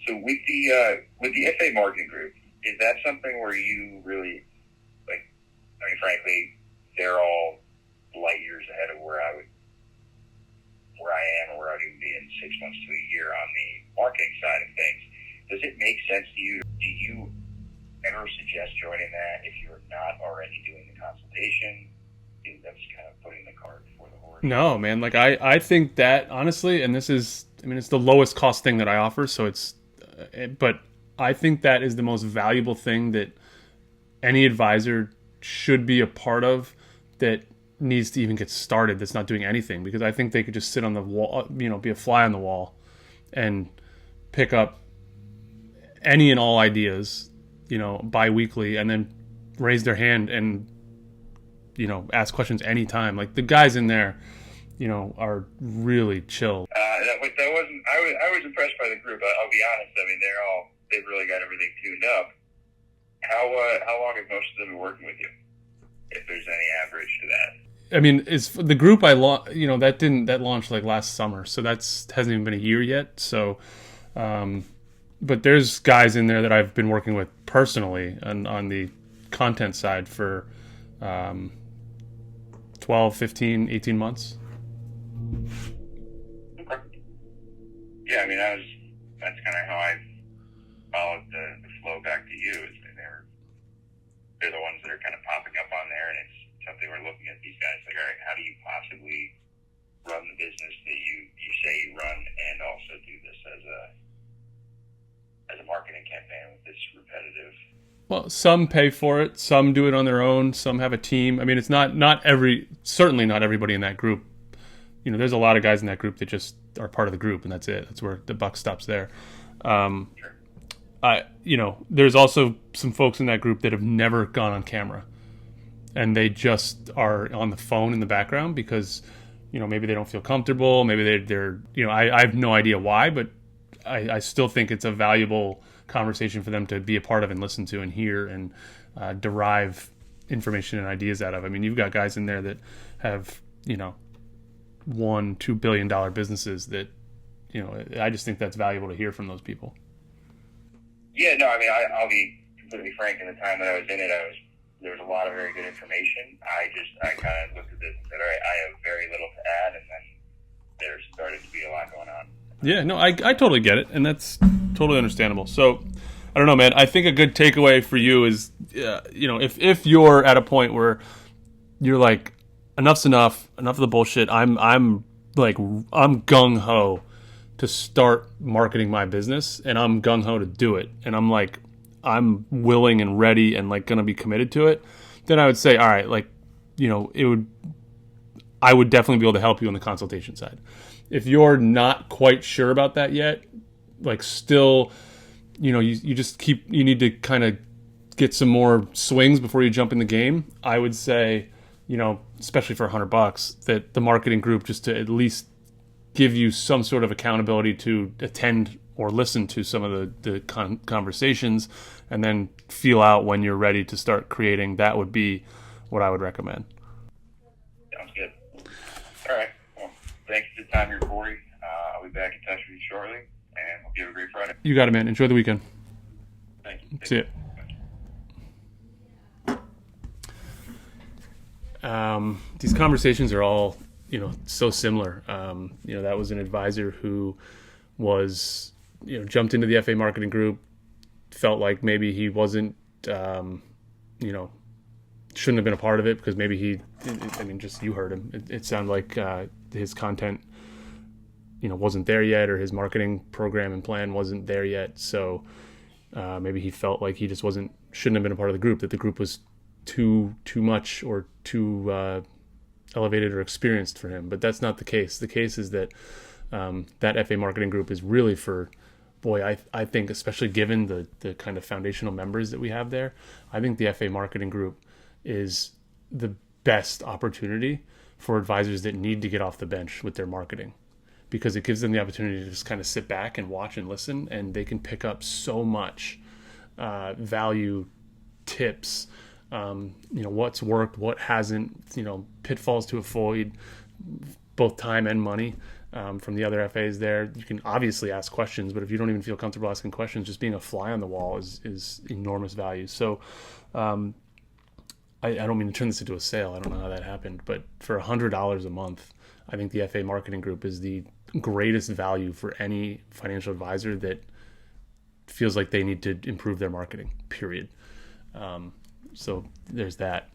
So with the FA marketing group, is that something where you really like? I mean, frankly, they're all light years ahead of where I am, or where I would be in 6 months to a year on the marketing side of things. Does it make sense to you? Do you ever suggest joining that if you're not already doing the consultation? That's kind of putting the cart before the horse. No, man. Like I think that honestly, and this is, I mean, it's the lowest cost thing that I offer. So but I think that is the most valuable thing that any advisor should be a part of that needs to even get started. That's not doing anything, because I think they could just sit on the wall, be a fly on the wall and pick up any and all ideas, bi-weekly, and then raise their hand and ask questions anytime. Like the guys in there, are really chill. That wasn't. I was impressed by the group. I'll be honest. I mean, they've really got everything tuned up. How long have most of them been working with you? If there's any average to that. I mean, it's the group that launched like last summer, so hasn't even been a year yet. So, but there's guys in there that I've been working with personally on the content side for 12, 15, 18 months. Okay. Yeah, I mean, that's kind of how I followed the flow back to you. Is they're the ones that are kind of popping up on there, and it's something we're looking at these guys like, all right, how do you possibly run the business that you say you run, and also do this as a marketing campaign with this repetitive? Well, some pay for it, some do it on their own, some have a team. I mean, it's certainly not everybody in that group. There's a lot of guys in that group that just are part of the group, and that's it. That's where the buck stops there. Sure. There's also some folks in that group that have never gone on camera, and they just are on the phone in the background because, maybe they don't feel comfortable. Maybe they're I have no idea why, but I still think it's a valuable conversation for them to be a part of and listen to and hear and derive information and ideas out of. I mean, you've got guys in there that have, $1-2 billion businesses that, I just think that's valuable to hear from those people. Yeah, no, I mean, I'll be completely frank. In the time that I was in it, there was a lot of very good information. I kind of looked at this and said, all right, I have very little to add, and then there started to be a lot going on. Yeah, no, I totally get it, and that's totally understandable. So, I don't know, man. I think a good takeaway for you is, if you're at a point where you're like, enough of the bullshit. I'm gung ho to start marketing my business, and I'm gung ho to do it, and I'm willing and ready and like gonna be committed to it. Then I would say, all right, I would definitely be able to help you on the consultation side. If you're not quite sure about that yet, still, you just you need to kind of get some more swings before you jump in the game. I would say, especially for $100, that the marketing group, just to at least give you some sort of accountability to attend or listen to some of the conversations, and then feel out when you're ready to start creating. That would be what I would recommend. Sounds good. All right. Well, thanks for the time here, Corey. I'll be back in touch with you shortly, and hope you have a great Friday. You got it, man. Enjoy the weekend. Thank you. See ya. These conversations are all, so similar. That was an advisor who was, jumped into the FA marketing group, felt like maybe he wasn't, shouldn't have been a part of it because maybe just you heard him. It sounded like his content, wasn't there yet, or his marketing program and plan wasn't there yet. So maybe he felt like he just shouldn't have been a part of the group, that the group was too much or too elevated or experienced for him. But that's not the case. The case is that that FA marketing group is really for, I think, especially given the kind of foundational members that we have there, I think the FA marketing group is the best opportunity for advisors that need to get off the bench with their marketing, because it gives them the opportunity to just kind of sit back and watch and listen, and they can pick up so much value, tips, what's worked, what hasn't, pitfalls to avoid, both time and money. from the other FAs there. You can obviously ask questions, but if you don't even feel comfortable asking questions, just being a fly on the wall is enormous value. So I don't mean to turn this into a sale. I don't know how that happened, but for $100 a month, I think the FA marketing group is the greatest value for any financial advisor that feels like they need to improve their marketing, period. So there's that.